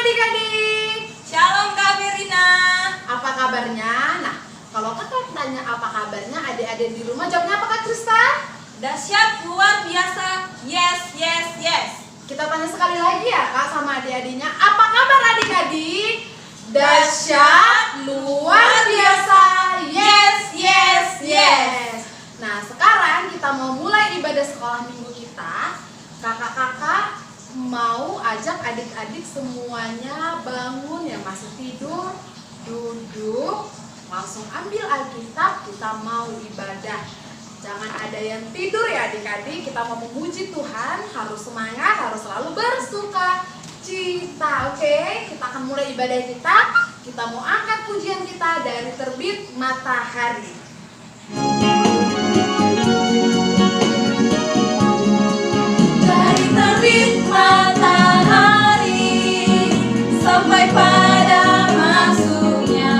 adik-adik. Shalom Kak Firina. Apa kabarnya? Nah, kalau kakak tanya apa kabarnya adik-adik di rumah, jawabnya apa Kak Krista? Dahsyat, luar biasa. Yes, yes, yes. Kita tanya sekali lagi ya Kak sama adik-adiknya. Apa kabar adik-adik? Dahsyat, luar biasa. Yes, yes, yes. Nah, sekarang kita mau mulai ibadah sekolah minggu kita. Kakak-kakak mau ajak adik-adik semuanya bangun, yang masih tidur duduk, langsung ambil Alkitab, kita mau ibadah. Jangan ada yang tidur ya adik-adik, kita mau memuji Tuhan, harus semangat, harus selalu bersuka cita. Oke, kita akan mulai ibadah kita. Kita mau angkat pujian kita dari terbit matahari. Dari terbit matahari sampai pada masuknya,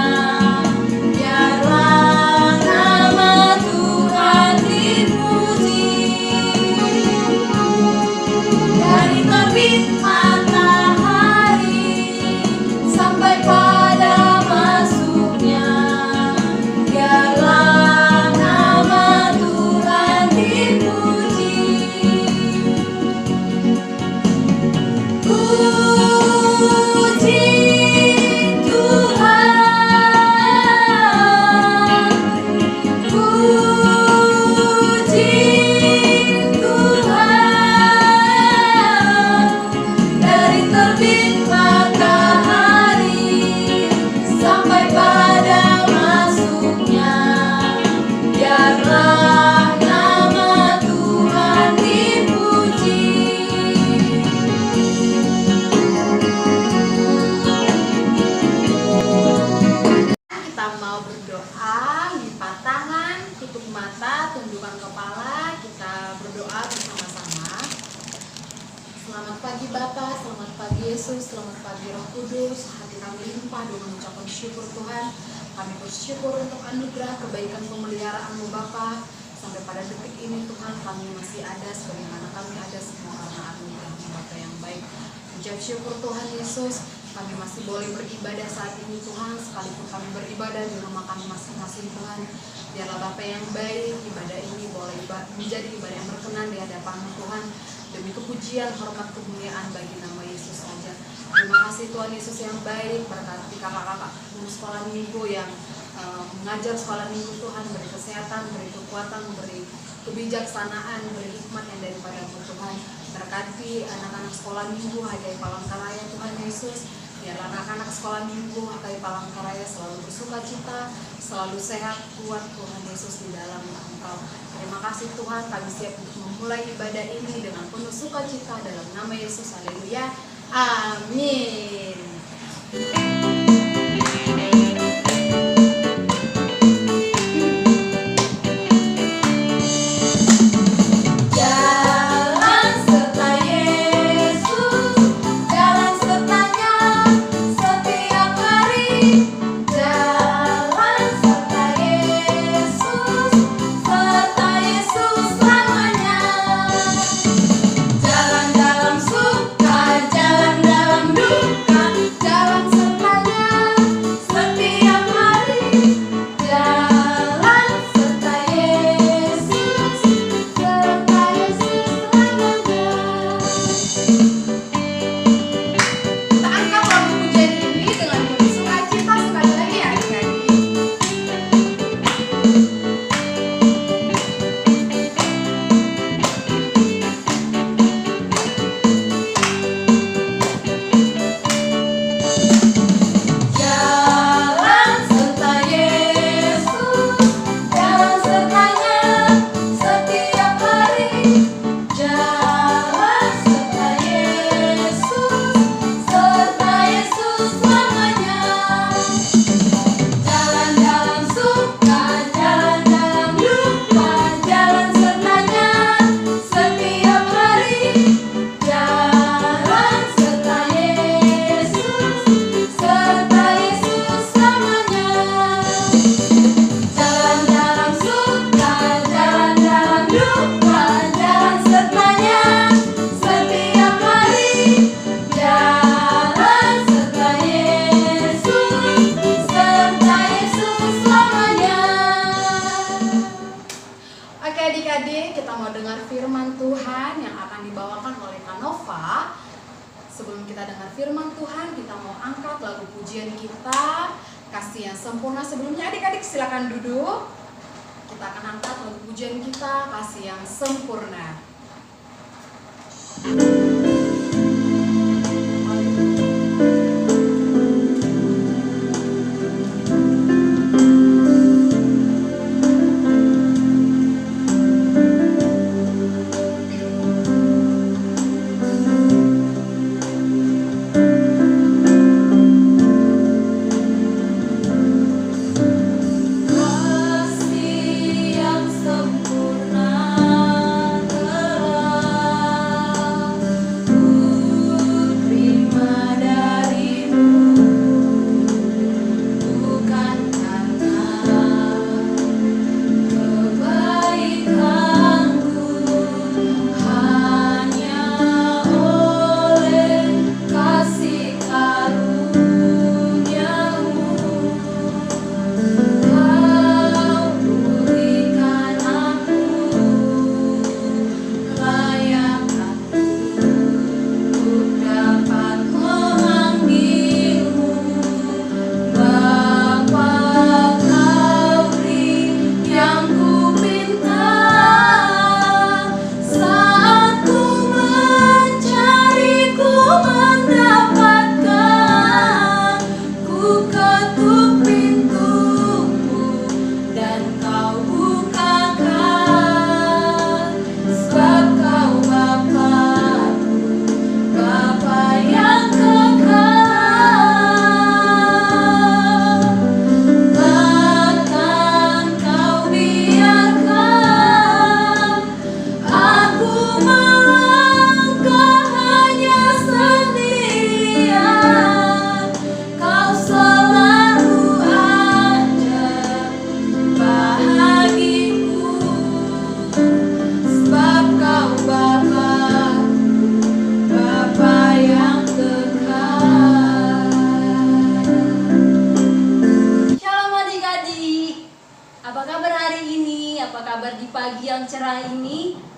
biarlah nama Tuhan dipuji. Dari terbit matahari sampai pada masuknya, biarlah nama Tuhan dipuji. Puji Tuhan, puji Tuhan. Dari terbit matahari sampai pada masuknya, biarlah nama Tuhan dipuji. Kita mau berdoa, lipat tangan, tutup mata, tundukkan kepala, kita berdoa bersama-sama. Selamat pagi Bapa, selamat pagi Yesus, selamat pagi Roh Kudus. Hati kami limpah dengan mengucapkan syukur Tuhan. Kami bersyukur untuk anugerah kebaikan pemeliharaan-Mu Bapa. Sampai pada detik ini Tuhan, kami masih ada sebagaimana kami ada semua karena anugerah-Mu Bapa yang baik. Ucap syukur Tuhan Yesus, kami masih boleh beribadah saat ini Tuhan, sekalipun kami beribadah di rumah kami masing-masing Tuhan. Biarlah Bapa yang baik, ibadah ini boleh menjadi ibadah yang berkenan di hadapan Tuhan. Demi kepujian, hormat, kemuliaan bagi nama Yesus saja. Terima kasih Tuhan Yesus yang baik, berkati kakak-kakak guru sekolah minggu yang mengajar sekolah minggu Tuhan, beri kesehatan, beri kekuatan, beri kebijaksanaan, beri hikmat yang daripada Tuhan. Berkati anak-anak sekolah minggu Hagai Palangkaraya Tuhan Yesus. Biarlah anak-anak sekolah minggu Hagai Palangkaraya selalu bersuka cita, selalu sehat, kuat Tuhan Yesus di dalam Engkau. Terima kasih Tuhan, kami siap untuk memulai ibadah ini dengan penuh sukacita dalam nama Yesus. Haleluya. Amin. Jalan serta Yesus, jalan sertanya setiap hari. Jalan serta Yesus selamanya. Jalan dalam suka, jalan dalam duka. Sebelum kita dengar firman Tuhan, kita mau angkat lagu pujian kita, Kasih yang Sempurna. Sebelumnya adik-adik silakan duduk. Kita akan angkat lagu pujian kita, Kasih yang Sempurna.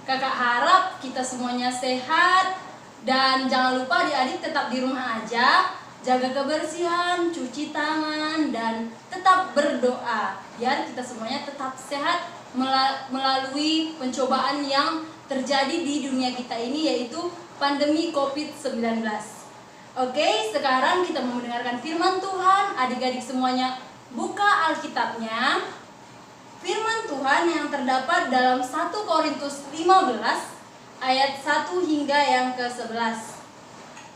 Kakak harap kita semuanya sehat dan jangan lupa adik-adik tetap di rumah aja, jaga kebersihan, cuci tangan dan tetap berdoa biar kita semuanya tetap sehat melalui pencobaan yang terjadi di dunia kita ini, yaitu pandemi COVID-19. Oke, sekarang kita mau mendengarkan firman Tuhan. Adik-adik semuanya buka Alkitabnya. Firman Tuhan yang terdapat dalam 1 Korintus 15 ayat 1 hingga yang ke-11.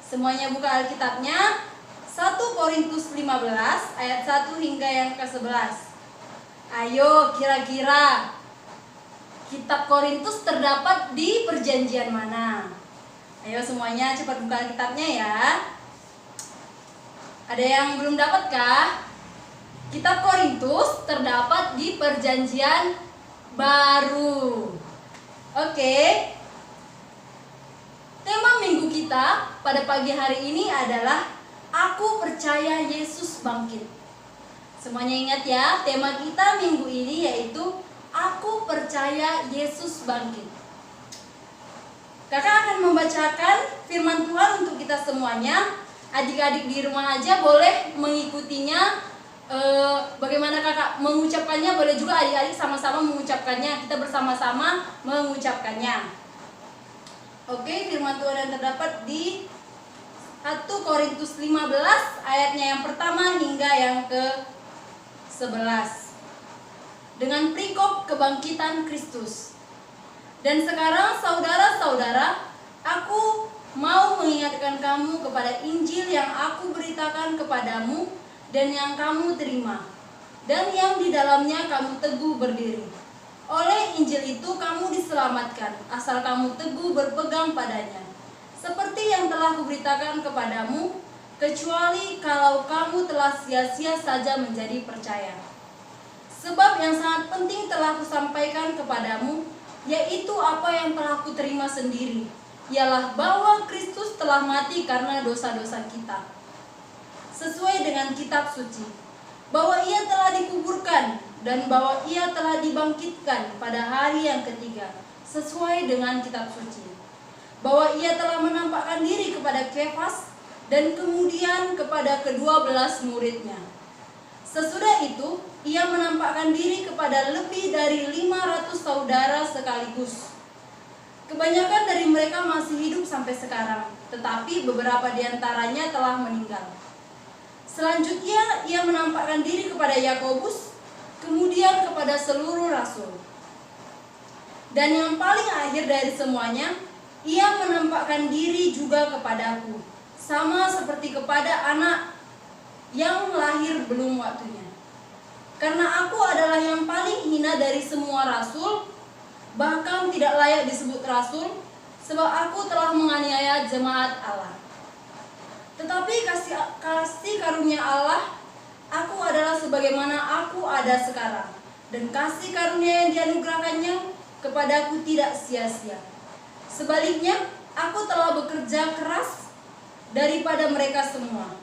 Semuanya buka Alkitabnya. 1 Korintus 15 ayat 1 hingga yang ke-11. Ayo, kira-kira kitab Korintus terdapat di perjanjian mana? Ayo semuanya cepat buka Alkitabnya ya. Ada yang belum dapat kah? Kitab Korintus terdapat di perjanjian baru. Oke. Tema minggu kita pada pagi hari ini adalah Aku percaya Yesus bangkit. Semuanya ingat ya, tema kita minggu ini yaitu Aku percaya Yesus bangkit. Kakak akan membacakan firman Tuhan untuk kita semuanya. Adik-adik di rumah aja boleh mengikutinya. Bagaimana kakak mengucapkannya, boleh juga adik-adik sama-sama mengucapkannya. Kita bersama-sama mengucapkannya. Oke, firman Tuhan yang terdapat di 1 Korintus 15 ayatnya yang pertama hingga yang ke-11. Dengan perikop kebangkitan Kristus. Dan sekarang saudara-saudara, aku mau mengingatkan kamu kepada Injil yang aku beritakan kepadamu dan yang kamu terima, dan yang di dalamnya kamu teguh berdiri. Oleh Injil itu kamu diselamatkan, asal kamu teguh berpegang padanya. Seperti yang telah kuberitakan kepadamu, kecuali kalau kamu telah sia-sia saja menjadi percaya. Sebab yang sangat penting telah kusampaikan kepadamu, yaitu apa yang telah kuterima sendiri, ialah bahwa Kristus telah mati karena dosa-dosa kita, sesuai dengan kitab suci, bahwa ia telah dikuburkan dan bahwa ia telah dibangkitkan pada hari yang ketiga, sesuai dengan kitab suci, bahwa ia telah menampakkan diri kepada Kefas dan kemudian kepada ke-12 muridnya. Sesudah itu, ia menampakkan diri kepada lebih dari 500 saudara sekaligus. Kebanyakan dari mereka masih hidup sampai sekarang, tetapi beberapa di antaranya telah meninggal. Selanjutnya, ia menampakkan diri kepada Yakobus, kemudian kepada seluruh rasul. Dan yang paling akhir dari semuanya, ia menampakkan diri juga kepadaku, sama seperti kepada anak yang lahir belum waktunya. Karena aku adalah yang paling hina dari semua rasul, bahkan tidak layak disebut rasul, sebab aku telah menganiaya jemaat Allah. Tetapi kasih karunia Allah, aku adalah sebagaimana aku ada sekarang, dan kasih karunia yang dianugerahkannya kepadaku tidak sia-sia. Sebaliknya, aku telah bekerja keras daripada mereka semua.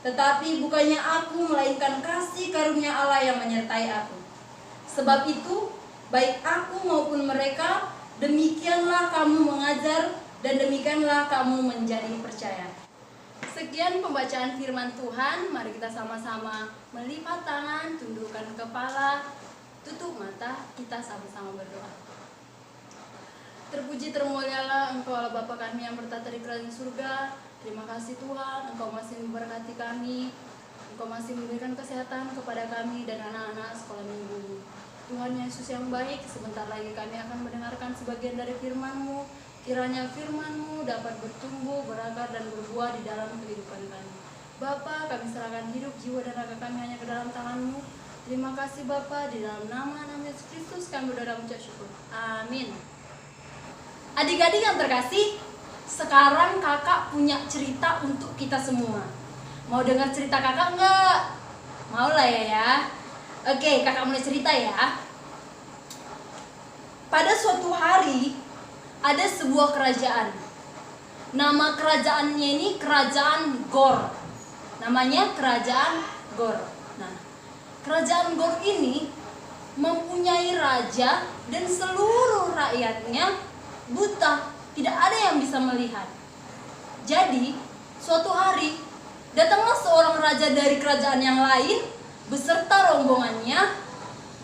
Tetapi bukannya aku, melainkan kasih karunia Allah yang menyertai aku. Sebab itu, baik aku maupun mereka, demikianlah kamu mengajar dan demikianlah kamu menjadi percaya. Sekian pembacaan firman Tuhan. Mari kita sama-sama melipat tangan, tundukkan kepala, tutup mata, kita sama-sama berdoa. Terpuji termulialah Engkau Allah Bapa kami yang bertata di kerajaan surga. Terima kasih Tuhan, Engkau masih memberkati kami, Engkau masih memberikan kesehatan kepada kami dan anak-anak sekolah minggu. Tuhan Yesus yang baik, sebentar lagi kami akan mendengarkan sebagian dari firman-Mu. Kiranya firman-Mu dapat bertumbuh, berakar dan berbuah di dalam kehidupan kami. Bapa, kami serahkan hidup, jiwa dan raga kami hanya ke dalam tangan-Mu. Terima kasih Bapa, di dalam nama Yesus Kristus kami berdoa mengucap syukur. Amin. Adik-adik yang terkasih, sekarang kakak punya cerita untuk kita semua. Mau dengar cerita kakak enggak? Mau lah ya. Oke, kakak mulai cerita ya. Pada suatu hari, ada sebuah kerajaan. Nama kerajaannya ini Kerajaan Gor. Namanya Kerajaan Gor. Nah, Kerajaan Gor ini mempunyai raja dan seluruh rakyatnya buta, tidak ada yang bisa melihat. Jadi, suatu hari datanglah seorang raja dari kerajaan yang lain beserta rombongannya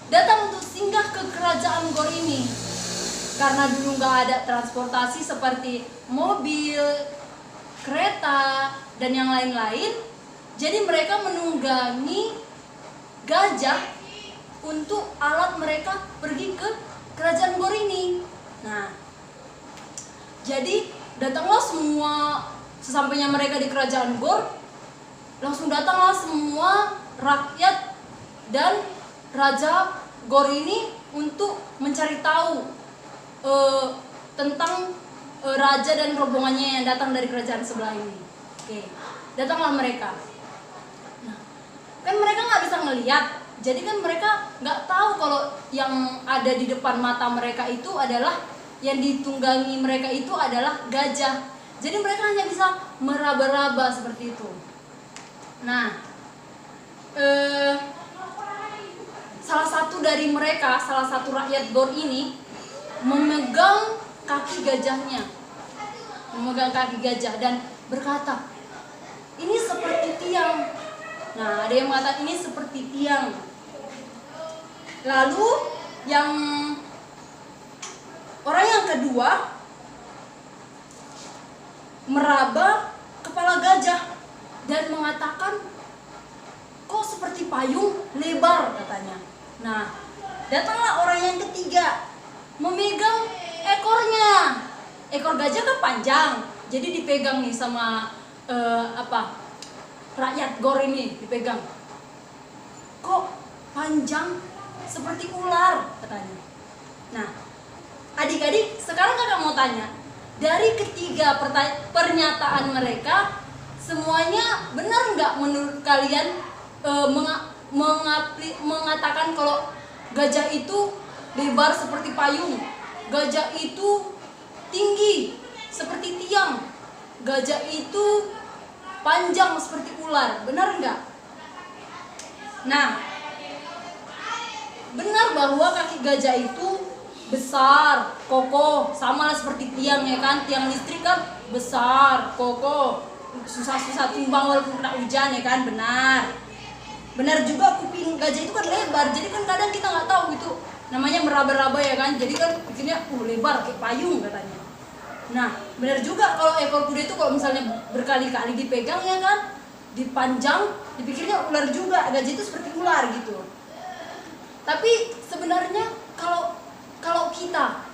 datang untuk singgah ke Kerajaan Gor ini. Karena dulu nggak ada transportasi seperti mobil, kereta, dan yang lain-lain, jadi mereka menunggangi gajah untuk alat mereka pergi ke Kerajaan Gor ini. Nah, jadi datanglah semua, sesampainya mereka di Kerajaan Gor, langsung datanglah semua rakyat dan Raja Gor ini untuk mencari tahu tentang raja dan rombongannya yang datang dari kerajaan sebelah ini. Oke, datanglah mereka. Nah, kan mereka nggak bisa ngelihat, jadi kan mereka nggak tahu kalau yang ada di depan mata mereka itu adalah, yang ditunggangi mereka itu adalah gajah. Jadi mereka hanya bisa meraba-raba seperti itu. Nah, salah satu dari mereka, salah satu rakyat Gor ini memegang kaki gajahnya, dan berkata, ini seperti tiang. Nah, ada yang mengatakan ini seperti tiang. Lalu orang yang kedua meraba kepala gajah dan mengatakan, kok seperti payung lebar katanya. Nah, datanglah orang yang ketiga memegang ekornya. Ekor gajah kan panjang, jadi dipegang nih sama rakyat Gor ini dipegang. Kok panjang seperti ular katanya. Nah, adik-adik, sekarang kakak mau tanya, dari ketiga pernyataan mereka, semuanya benar nggak menurut kalian mengatakan kalau gajah itu lebar seperti payung, gajah itu tinggi seperti tiang, gajah itu panjang seperti ular, benar nggak? Nah, benar bahwa kaki gajah itu besar, kokoh, sama lah seperti tiang ya kan. Tiang listrik kan besar, kokoh, susah-susah tumbang walaupun kena hujan ya kan. Benar juga kuping gajah itu kan lebar, jadi kan kadang kita nggak tahu itu namanya meraba-raba ya kan. Jadi kan pikirnya lebar kayak payung katanya. Nah benar juga kalau ekor kuda itu kalau misalnya berkali-kali dipegang ya kan, dipanjang, dipikirnya ular juga. Gajah itu seperti ular gitu. Tapi sebenarnya kalau kita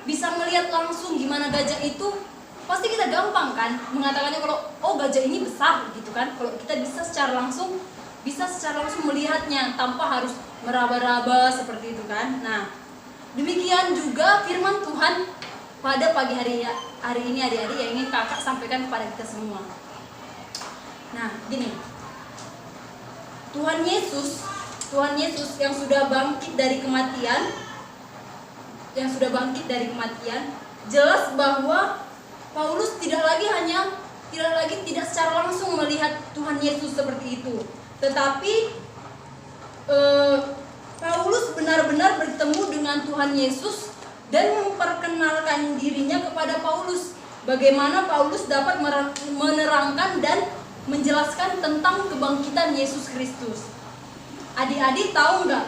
bisa melihat langsung gimana gajah itu, pasti kita gampang kan mengatakannya kalau oh gajah ini besar gitu kan. Kalau kita bisa secara langsung melihatnya tanpa harus meraba-raba seperti itu kan. Nah demikian juga firman Tuhan pada pagi hari ini adik-adik yang ingin kakak sampaikan kepada kita semua. Nah gini, Tuhan Yesus yang sudah bangkit dari kematian, jelas bahwa Paulus tidak secara langsung melihat Tuhan Yesus seperti itu, tetapi Paulus benar-benar bertemu dengan Tuhan Yesus dan memperkenalkan dirinya kepada Paulus. Bagaimana Paulus dapat menerangkan dan menjelaskan tentang kebangkitan Yesus Kristus. Adik-adik tahu nggak?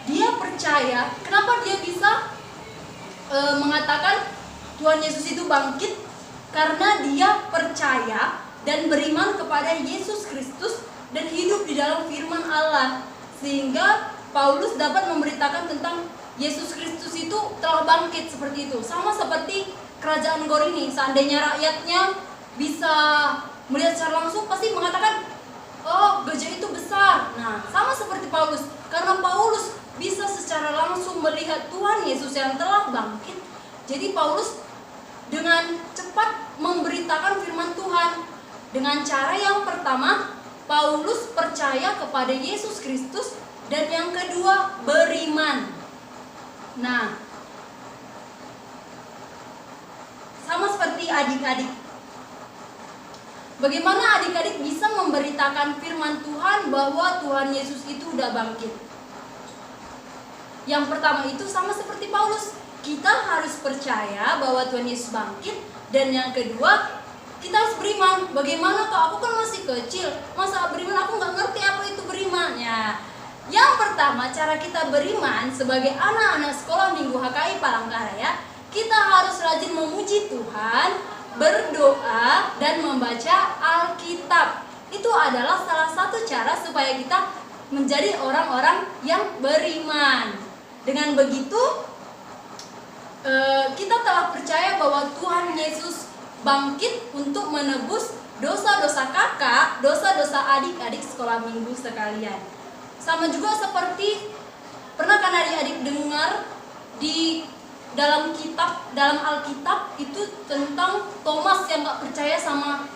Dia percaya. Kenapa dia bisa mengatakan Tuhan Yesus itu bangkit? Karena dia percaya dan beriman kepada Yesus Kristus dan hidup di dalam firman Allah. Sehingga Paulus dapat memberitakan tentang Yesus Kristus itu telah bangkit seperti itu. Sama seperti kerajaan Gor ini. Seandainya rakyatnya bisa melihat secara langsung, pasti mengatakan oh gajah itu besar. Nah sama seperti Paulus, karena Paulus bisa secara langsung melihat Tuhan Yesus yang telah bangkit. Jadi Paulus dengan cepat memberitakan firman Tuhan. Dengan cara yang pertama, Paulus percaya kepada Yesus Kristus, dan yang kedua beriman. Nah sama seperti adik-adik, bagaimana adik-adik bisa memberitakan firman Tuhan bahwa Tuhan Yesus itu udah bangkit? Yang pertama itu sama seperti Paulus, kita harus percaya bahwa Tuhan Yesus bangkit. Dan yang kedua, kita harus beriman. Bagaimana kok, aku kan masih kecil, masa beriman, aku nggak ngerti apa itu beriman ya. Yang pertama, cara kita beriman sebagai anak-anak sekolah minggu HKI Palangkaraya, kita harus rajin memuji Tuhan, berdoa, dan membaca Alkitab. Itu adalah salah satu cara supaya kita menjadi orang-orang yang beriman. Dengan begitu, kita telah percaya bahwa Tuhan Yesus bangkit untuk menebus dosa-dosa kakak, dosa-dosa adik-adik sekolah minggu sekalian. Sama juga seperti, pernah kan adik-adik dengar di dalam Alkitab itu tentang Thomas yang gak percaya sama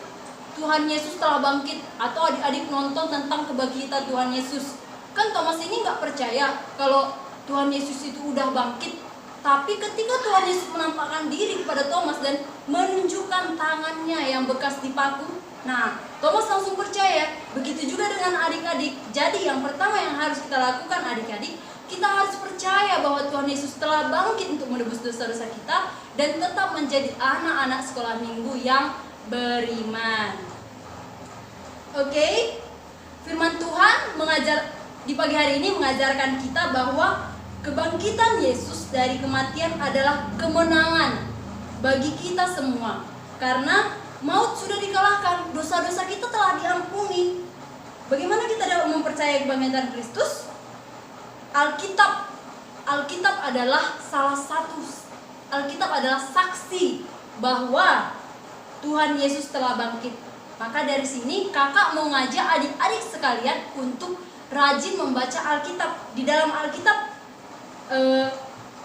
Tuhan Yesus telah bangkit, atau adik-adik nonton tentang kebangkitan Tuhan Yesus. Kan Thomas ini gak percaya kalau Tuhan Yesus itu udah bangkit. Tapi ketika Tuhan Yesus menampakkan diri kepada Thomas dan menunjukkan tangannya yang bekas dipaku, nah Thomas langsung percaya. Begitu juga dengan adik-adik. Jadi yang pertama yang harus kita lakukan adik-adik, kita harus percaya bahwa Tuhan Yesus telah bangkit untuk menebus dosa-dosa kita, dan tetap menjadi anak-anak sekolah minggu yang beriman. Oke, firman Tuhan di pagi hari ini mengajarkan kita bahwa kebangkitan Yesus dari kematian adalah kemenangan bagi kita semua. Karena maut sudah dikalahkan, dosa-dosa kita telah diampuni. Bagaimana kita dapat mempercayai kebangkitan Kristus? Alkitab adalah saksi bahwa Tuhan Yesus telah bangkit. Maka dari sini kakak mau ngajak adik-adik sekalian untuk rajin membaca Alkitab. Di dalam Alkitab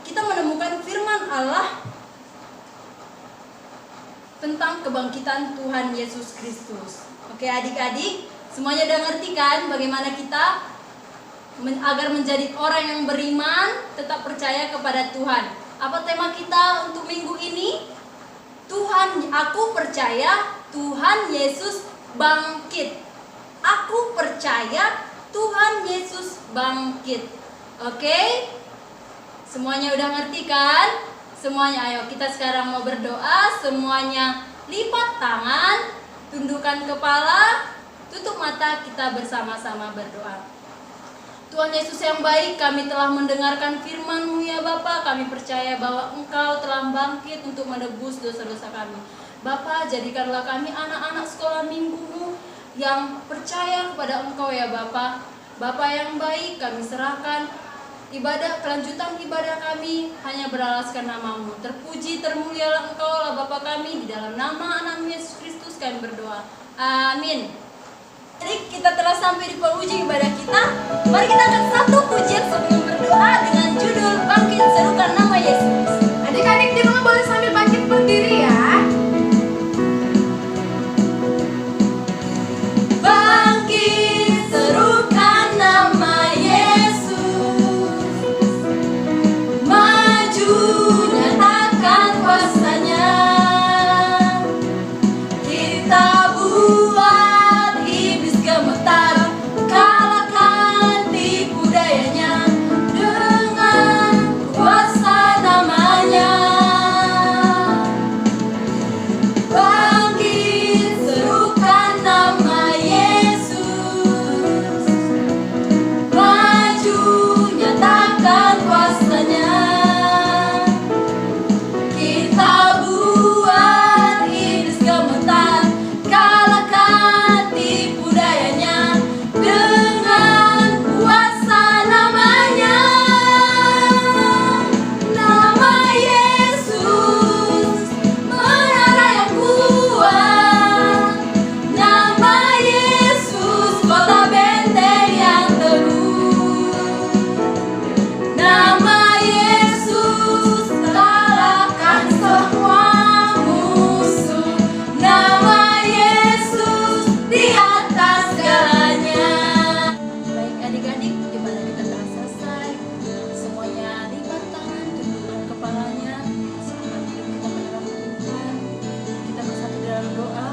kita menemukan firman Allah tentang kebangkitan Tuhan Yesus Kristus. Oke adik-adik, semuanya udah ngerti kan bagaimana kita agar menjadi orang yang beriman, tetap percaya kepada Tuhan. Apa tema kita untuk minggu ini? Aku percaya Tuhan Yesus bangkit. Aku percaya Tuhan Yesus bangkit. Oke? Semuanya udah ngerti kan? Semuanya, ayo kita sekarang mau berdoa. Semuanya lipat tangan, tundukkan kepala, tutup mata, kita bersama-sama berdoa. Tuhan Yesus yang baik, kami telah mendengarkan firman-Mu ya Bapa. Kami percaya bahwa Engkau telah bangkit untuk menebus dosa-dosa kami. Bapa, jadikanlah kami anak-anak sekolah minggu-Mu yang percaya kepada Engkau ya Bapa. Bapa yang baik, kami serahkan kelanjutan ibadah kami hanya beralaskan nama-Mu. Terpuji, termulialah Engkau lah Bapa kami. Di dalam nama anak Yesus Kristus kami berdoa. Amin. Jadi kita telah sampai di penghujung ibadah kita. Mari kita akan satu pujian sebelum berdoa dengan judul Bangkit Serukan Nama Yesus. Adik-adik di rumah boleh sambil bangkit berdiri ya. Bangkit serukan nama Yesus, maju nyatakan kuasanya. Kita buat iblis gemetar, kalahkan tipu dayanya dengan kuasa namanya. Bangkit serukan nama Yesus, maju nyatakan kuasanya. Kita buat iblis gemetar, kalahkan tipu dayanya dengan kuasa namanya. Nama Yesus menara yang kuat, nama Yesus kota benteng yang teguh, nama Yesus kalahkan semua musuh, nama Yesus di atas segalanya. Baik adik-adik, ibadah kita telah selesai. Semuanya lipat tangan, tundukkan kepalanya, serahkan hidup kita ke dalam Tuhan. Kita bersatu dalam doa.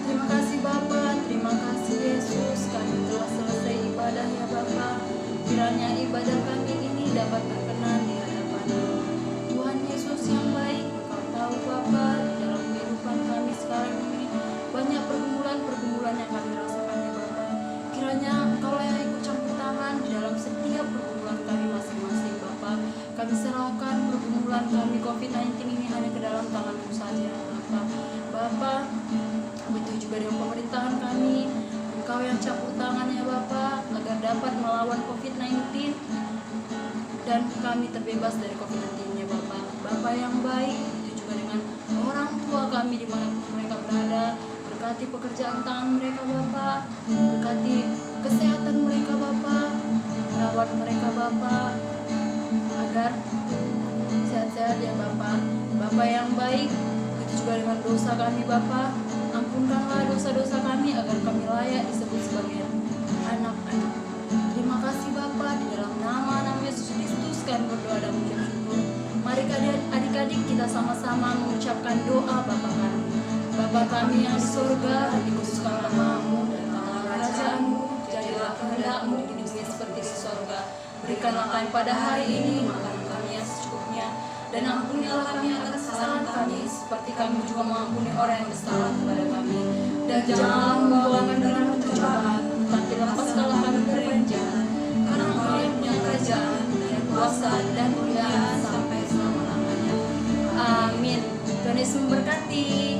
Terima kasih Bapa, terima kasih Yesus, kami telah selesai ibadah ya Bapa. Kiranya ibadah kami ini dapat berkenan di hadapan-Mu. Tuhan Yesus yang baik, Engkau tahu Bapa, di dalam kehidupan kami sekarang ini banyak pergumulan-pergumulan yang kami rasakan ya Bapa. Kiranya Engkau yang ikut campur tangan di dalam setiap pergumulan kami masing-masing Bapa. Kami serahkan pergumulan kami COVID-19 ini hanya ke dalam tangan-Mu saja Bapa. Bapa, begitu juga dengan pemerintahan kami, Engkau yang campur tangan ya Bapa, agar dapat melawan COVID-19 dan kami terbebas dari COVID-19 ya Bapa. Bapa yang baik, begitu juga dengan orang tua kami dimanapun mereka berada. Berkati pekerjaan tangan mereka Bapa, berkati kesehatan mereka Bapa, rawat mereka Bapa, agar sehat-sehat ya Bapa. Bapa yang baik, begitu juga dengan dosa kami Bapa, ampunkanlah dosa-dosa kami agar kami layak disebut sebagai anak-anak. Terima kasih Bapa, di dalam nama Yesus Kristus kami berdoa dan mengucap syukur. Mari adik-adik kita sama-sama mengucapkan doa Bapa kami. Bapa kami yang di surga, dikuduskanlah nama-Mu, datanglah kerajaan-Mu, jadilah kehendak-Mu di dunia seperti di surga. Berikanlah kami pada hari ini makanan kami yang secukupnya, dan ampunilah kami akan kesalahan kami, seperti kami juga mengampuni orang yang bersalah kepada kami. Dan janganlah membawa kami dalam pencobaan, tapi lepaskanlah kami dari yang jahat. Karena Engkau yang punya kerajaan, dan kuasa, dan kemuliaan sampai selama-lamanya. Amin. Tuhan Yesus memberkati.